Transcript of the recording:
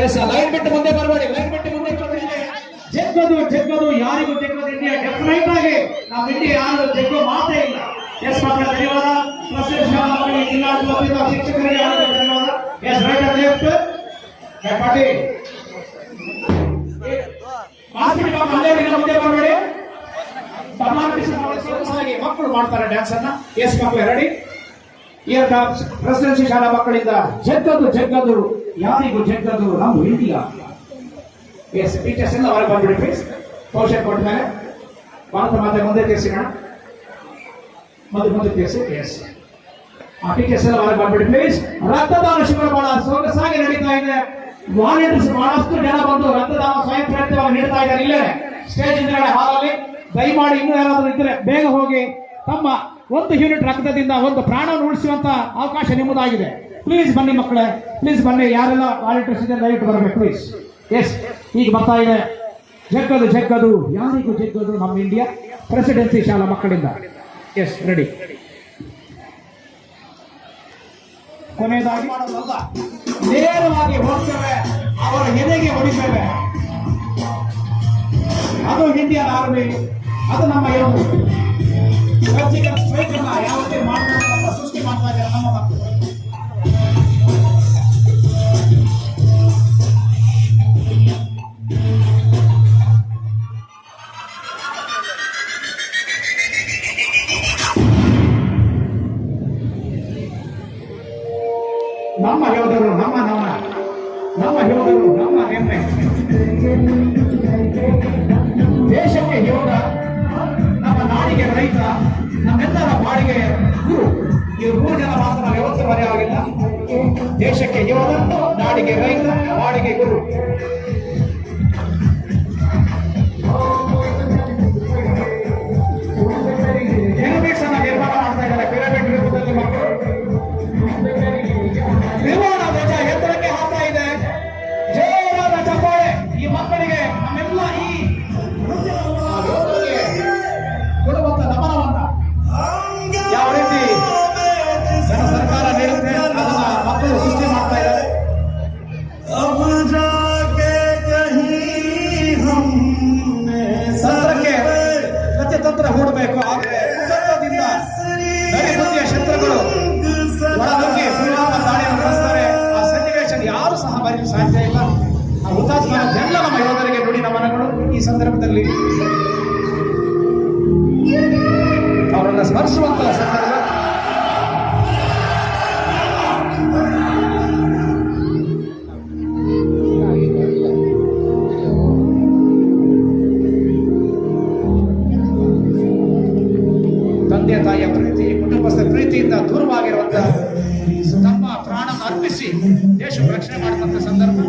S line ಬಿಟ್ಟು ಮುಂದೆ ಬರಬೇಡಿ, ಲೈನ್ ಬಿಟ್ಟು ಮುಂದೆ ಜಗ್ಗದು ಜಗ್ಗದು ಯಾರಿಗೂ ಜಗ್ಗದು ಇಂಡಿಯಾ ಡೆಫಿನೆಟ್ ಆಗಿ ನಾವು ಇಂಡಿಯಾ ಯಾರು ಜಗ್ಗೋ ಮಾತೇ ಇಲ್ಲ. ಎಸ್ ಮಕ್ಕಳ ಧನ್ಯವಾದ. ಪ್ರಸಿದ್ಧ ಶಾಲಾ ಮಕ್ಕಳಿಗೆ ಜಿಲ್ಲಾಡಳಿತ ಶಿಕ್ಷಕರಿಗೆ ಧನ್ಯವಾದ. Yes right and left Patil ಮುಂದೆ ಬರಬೇಡಿ. ಮಕ್ಕಳು ಮಾಡ್ತಾರೆ ಡ್ಯಾನ್ಸ್ ಅನ್ನ. ಎಸ್ ಮಕ್ಕಳು ರೆಡಿ. ಪ್ರೆಸಿಡೆನ್ಸಿ ಶಾಲಾ ಮಕ್ಕಳಿಂದ ಜಗ್ಗದು ಜಗ್ಗದು ಯಾರಿಗೂ ಜಗ್ಗದು ನಮ್ಮ ಇಂಡಿಯಾ. ಎಸ್ ಟೀಚರ್ಸ್ ಎಲ್ಲ ಹೊರಗೆ ಬಂದ್ಬಿಡಿ ಪ್ಲೀಸ್. ಪೋಷನ್ ಕೊಟ್ಟ ಮೇಲೆ ಭಾರತ ಮಾತೆ ಮುಂದೆ ತಿಳಿಸಿರೋಣ, ಮುಂದೆ ತಿಳಿಸಿ. ಎಸ್ ಆ ಟೀಚರ್ಸ್ ಎಲ್ಲ ಹೊರಗೆ ಬಂದ್ಬಿಡಿ ಪ್ಲೀಸ್. ರಕ್ತದಾನ ಶಿಬಿರ ಬಹಳ ಸೊಗಸಾಗಿ ನಡೀತಾ ಇದೆ. ವಾಲಂಟಿಯರ್ಸ್ ಬಹಳಷ್ಟು ಜನ ಬಂದು ರಕ್ತದಾನ ಸ್ವಯಂ ಪ್ರೇರಿತವಾಗಿ ನೀಡ್ತಾ ಇದ್ದಾರೆ. ಇಲ್ಲೇ ಸ್ಟೇಜ್ ಹಿಂದ್ಗಡೆ ಹಾಲಲ್ಲಿ ದಯಮಾಡಿ ಇನ್ನೂ ಯಾರಾದರೂ ಇದ್ದರೆ ಬೇಗ ಹೋಗಿ ತಮ್ಮ 1 ಯೂನಿಟ್ ರಕ್ತದಿಂದ ಒಂದು ಪ್ರಾಣವನ್ನು ಉಳಿಸುವಂತ ಅವಕಾಶ ನಿಮ್ಮದಾಗಿದೆ. ಪ್ಲೀಸ್ ಬನ್ನಿ ಮಕ್ಕಳೇ, ಪ್ಲೀಸ್ ಬನ್ನಿ. ಯಾರೆಲ್ಲ ವಾಲಂಟಿಯರ್ಸ್ ಇದೆ ದಯವಿಟ್ಟು ಬರಬೇಕು ಪ್ಲೀಸ್. ಎಸ್ ಈಗ ಬರ್ತಾ ಇದೆ ಜಗ್ಗದು ಜಗ್ಗದು ಯಾರಿಗೂ ಜಗ್ಗದು ನಮ್ಮ ಇಂಡಿಯಾ ಪ್ರೆಸಿಡೆನ್ಸಿ ಶಾಲಾ ಮಕ್ಕಳಿಂದ. Yes ready. ಕೊನೆಯದಾಗಿ ಮಾಡೋದಲ್ಲ, ನೇರವಾಗಿ ಹೋಗ್ತೇವೆ, ಅವರ ಎದೆಗೆ ಹೊಡಿತೇವೆ. ಅದು ಇಂಡಿಯನ್ ಆರ್ಮಿ, ಅದು ನಮ್ಮ ಸರ್ಜಿಕಲ್ ಸ್ಟ್ರೈಕ್ ಅನ್ನ ಯಾವತ್ತೇ ಮಾಡ್ತಾರೆ, ನಮ್ಮ ಸೃಷ್ಟಿ ಮಾಡ್ತಾ ಇದ್ದಾರೆ ನಮ್ಮ ಮಕ್ಕಳು. ನಮ್ಮ ಯೋಧರು ನಮ್ಮ ನಮನ, ನಮ್ಮ ಯೋಧರು ನಮ್ಮ ಹೆಮ್ಮೆ. ದೇಶಕ್ಕೆ ಯೋಧ, ನಮ್ಮ ನಾಡಿಗೆ ರೈತ, ನಮ್ಮೆಲ್ಲರ ಬಾಡಿಗೆ ಗುರು. ಈ 3 ಜನ ಮಾತ್ರ ನಾವು ಯಾವತ್ತೂ ಮರೆಯಾಗಿಲ್ಲ. ದೇಶಕ್ಕೆ ಯೋಧ, ನಾಡಿಗೆ ರೈತ, ಬಾಡಿಗೆ ಗುರು. ಪಿರಮಿಡ್ಸ್ ಅನ್ನ ನಿರ್ಮಾಣ ಮಾಡ್ತಾ ಇದ್ದಾರೆ. ಪಿರಮಿಡ್ ರೂಪದಲ್ಲಿ ಮಕ್ಕಳು ವಿಮಾನ ಧ್ವಜ ಎತ್ತರಕ್ಕೆ ಹಾಕ್ತಾ ಇದೆ. ಜೋರಾದ ಚಪ್ಪಾಳೆ ಈ ಮಕ್ಕಳಿಗೆ, ನಮ್ಮೆಲ್ಲ ಈ ಕೊಡುವಂತ ನಮನವನ್ನ ಯಾವ ರೀತಿ ಜನ ಸರ್ಕಾರ ನೀಡುತ್ತೆ ಅದನ್ನ ಮಕ್ಕಳು ಸೃಷ್ಟಿ ಮಾಡ್ತಾ ಇದ್ದಾರೆ. ತಂತ್ರಕ್ಕೆ ಪ್ರತಿತಂತ್ರ ಹೂಡಬೇಕು. ಆದರೆ ತಂತ್ರದಿಂದ ನಡಿಬುದ್ಧಿಯ ಶತ್ರುಗಳು ಒಳನುಗ್ಗಿ ಪುಲ್ವಾಮಾ ದಾಳಿಯನ್ನು ನಡೆಸ್ತಾರೆ. ಆ ಸನ್ನಿವೇಶ ಯಾರು ಸಹ ಬರಲು ಸಾಧ್ಯ ಇಲ್ಲ. ಆ ಹುತಾತ್ಮ ಎಲ್ಲ ನಮ್ಮ ಯೋಧರಿಗೆ ನುಡಿ ನಮನಗಳು. ಈ ಸಂದರ್ಭದಲ್ಲಿ ಅವರನ್ನು ಸ್ಮರಿಸುವಂತಹ ಸಂದರ್ಭ. ತಂದೆ ತಾಯಿಯ ಪ್ರೀತಿ, ಕುಟುಂಬಸ್ಥರ ಪ್ರೀತಿಯಿಂದ ದೂರವಾಗಿರುವಂತಹ ತಮ್ಮ ಪ್ರಾಣ ಅರ್ಪಿಸಿ ದೇಶ ರಕ್ಷಣೆ ಮಾಡುವಂತ ಸಂದರ್ಭ.